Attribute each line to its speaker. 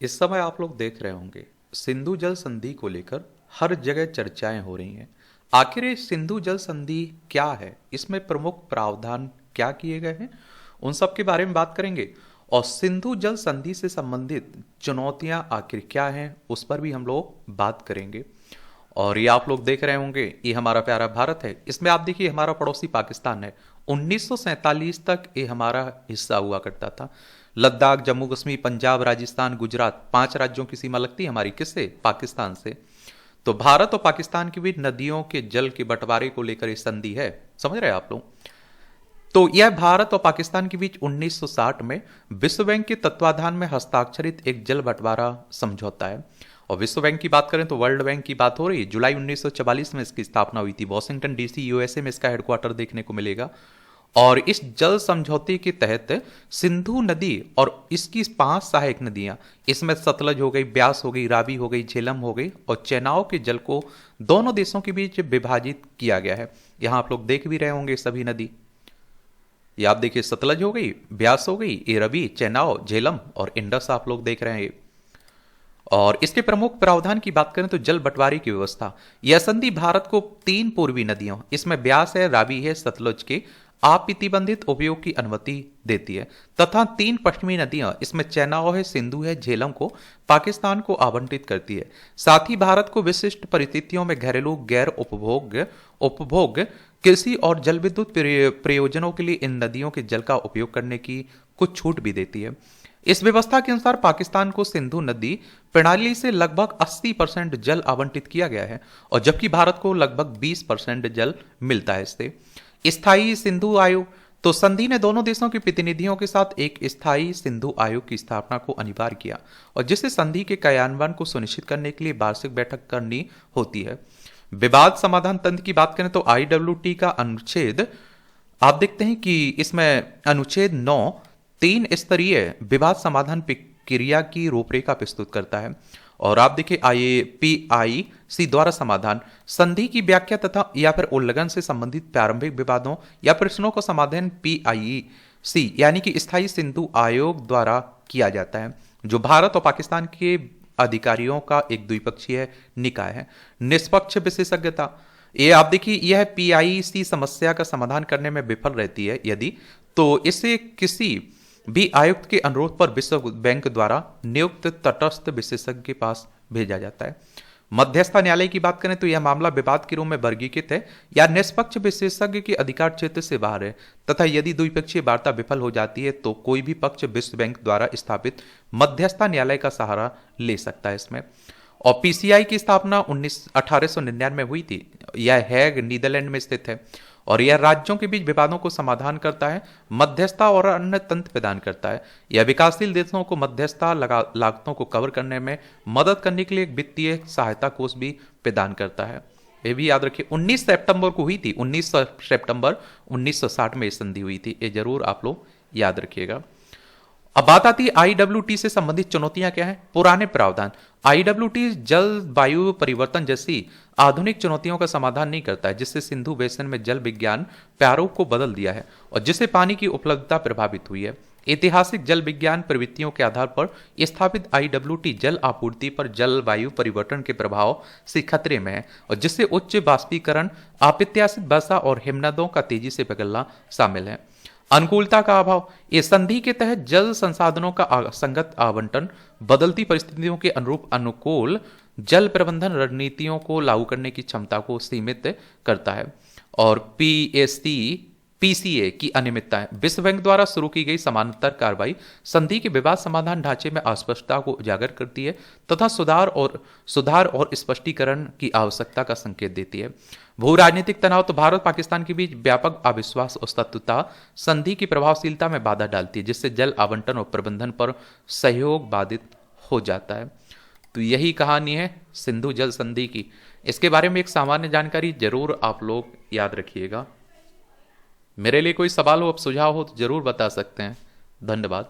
Speaker 1: इस समय आप लोग देख रहे होंगे सिंधु जल संधि को लेकर हर जगह चर्चाएं हो रही हैं। आखिर ये सिंधु जल संधि क्या है, इसमें प्रमुख प्रावधान क्या किए गए हैं, उन सब के बारे में बात करेंगे। और सिंधु जल संधि से संबंधित चुनौतियां आखिर क्या हैं, उस पर भी हम लोग बात करेंगे। और ये आप लोग देख रहे होंगे, ये हमारा प्यारा भारत है। इसमें आप देखिए हमारा पड़ोसी पाकिस्तान है। 1947 तक ये हमारा हिस्सा हुआ करता था। लद्दाख, जम्मू कश्मीर, पंजाब, राजस्थान, गुजरात, 5 राज्यों की सीमा लगती है हमारी किससे? पाकिस्तान से। तो भारत और पाकिस्तान के बीच नदियों के जल के बंटवारे को लेकर ये संधि है, समझ रहे हैं आप लोग। तो यह भारत और पाकिस्तान के बीच 1960 में विश्व बैंक के तत्वाधान में हस्ताक्षरित एक जल बंटवारा समझौता है। और विश्व बैंक की बात करें तो वर्ल्ड बैंक की बात हो रही है। जुलाई 1944 में इसकी स्थापना हुई थी। वॉशिंगटन डीसी यूएसए में इसका हेडक्वार्टर देखने को मिलेगा। और इस जल समझौते के तहत सिंधु नदी और इसकी 5 सहायक नदियां, इसमें सतलज हो गई, ब्यास हो गई, रावी हो गई, झेलम हो गई और चेनाब के जल को दोनों देशों के बीच विभाजित किया गया है। यहां आप लोग देख भी रहे होंगे सभी नदी। ये आप देखिए सतलज हो गई, ब्यास हो गई, ये रवि, चेनाब, झेलम और इंडस आप लोग देख रहे हैं। और इसके प्रमुख प्रावधान की बात करें तो जल बंटवारे की व्यवस्था। यह संधि भारत को 3 पूर्वी नदियों, इसमें ब्यास है, रावी है, सतलज के अप्रतिबंधित उपयोग की अनुमति देती है तथा 3 पश्चिमी नदियां, इसमें चेनाब है, सिंधु है, झेलम को पाकिस्तान को आवंटित करती है। साथ ही भारत को विशिष्ट परिस्थितियों में घरेलू गैर उपभोग कृषि और जल विद्युत प्रयोजनों के लिए इन नदियों के जल का उपयोग करने की कुछ छूट भी देती है। इस व्यवस्था के अनुसार पाकिस्तान को सिंधु नदी प्रणाली से लगभग 80% जल आवंटित किया गया है और जबकि भारत को लगभग 20% जल मिलता है इससे। स्थायी सिंधु आयोग। तो संधि ने दोनों देशों के प्रतिनिधियों के साथ एक स्थायी सिंधु आयोग की स्थापना को अनिवार्य किया और जिससे संधि के क्रियान्वयन को सुनिश्चित करने के लिए वार्षिक बैठक करनी होती है। विवाद समाधान तंत्र की बात करें तो आईडब्ल्यूटी का अनुच्छेद आप देखते हैं कि इसमें अनुच्छेद 9 3 स्तरीय विवाद समाधान प्रक्रिया की रूपरेखा प्रस्तुत करता है। और आप देखिए IAPIC द्वारा समाधान संधि की व्याख्या तथा या फिर उल्लंघन से संबंधित प्रारंभिक विवादों या प्रश्नों का समाधान PIEC यानी कि स्थायी सिंधु आयोग द्वारा किया जाता है, जो भारत और पाकिस्तान के अधिकारियों का एक द्विपक्षीय निकाय है। निष्पक्ष विशेषज्ञता। ये आप देखिए यह PIEC समस्या का समाधान करने में विफल रहती है यदि तो इसे किसी भी आयुक्त के अनुरोध पर विश्व बैंक द्वारा नियुक्त तटस्थ विशेषज्ञ के पास भेजा जाता है। मध्यस्थ न्यायालय की बात करें तो यह मामला विवाद के रूप में वर्गीकृत है या निष्पक्ष विशेषज्ञ के अधिकार क्षेत्र से बाहर है तथा यदि द्विपक्षीय वार्ता विफल हो जाती है तो कोई भी पक्ष विश्व बैंक द्वारा स्थापित मध्यस्थ न्यायालय का सहारा ले सकता है इसमें। और PCI की स्थापना 1899 में हुई थी। यह हैग नीदरलैंड में स्थित है और यह राज्यों के बीच विवादों को समाधान करता है, मध्यस्थता और अन्य तंत्र प्रदान करता है। यह विकासशील देशों को मध्यस्थता लागतों को कवर करने में मदद करने के लिए एक वित्तीय सहायता कोष भी प्रदान करता है। ये भी याद रखिए 19 सितंबर को हुई थी। 19 सितंबर 1960 में संधि हुई थी। ये जरूर आप लोग याद रखिएगा। अब बात आती है IWT से संबंधित चुनौतियां क्या हैं। पुराने प्रावधान। IWT जलवायु परिवर्तन जैसी आधुनिक चुनौतियों का समाधान नहीं करता है, जिससे सिंधु बेसिन में जल विज्ञान प्रारूप को बदल दिया है और जिससे पानी की उपलब्धता प्रभावित हुई है। ऐतिहासिक जल विज्ञान प्रवृत्तियों के आधार पर स्थापित IWT जल आपूर्ति पर जलवायु परिवर्तन के प्रभाव से खतरे में है और जिससे उच्च वाष्पीकरण, अप्रत्याशित वर्षा और हिमनदों का तेजी से पिघलना शामिल है। अनुकूलता का अभाव। इस संधि के तहत जल संसाधनों का संगत आवंटन बदलती परिस्थितियों के अनुरूप अनुकूल जल प्रबंधन रणनीतियों को लागू करने की क्षमता को सीमित करता है। और PCA की अनियमितताएं। विश्व बैंक द्वारा शुरू की गई समानांतर कार्रवाई संधि के विवाद समाधान ढांचे में अस्पष्टता को उजागर करती है तथा सुधार और स्पष्टीकरण की आवश्यकता का संकेत देती है। भू राजनीतिक तनाव। तो भारत पाकिस्तान के बीच व्यापक अविश्वास और शत्रुता संधि की प्रभावशीलता में बाधा डालती है, जिससे जल आवंटन और प्रबंधन पर सहयोग बाधित हो जाता है। तो यही कहानी है सिंधु जल संधि की। इसके बारे में एक सामान्य जानकारी जरूर आप लोग याद रखिएगा। मेरे लिए कोई सवाल हो, अब सुझाव हो तो जरूर बता सकते हैं। धन्यवाद।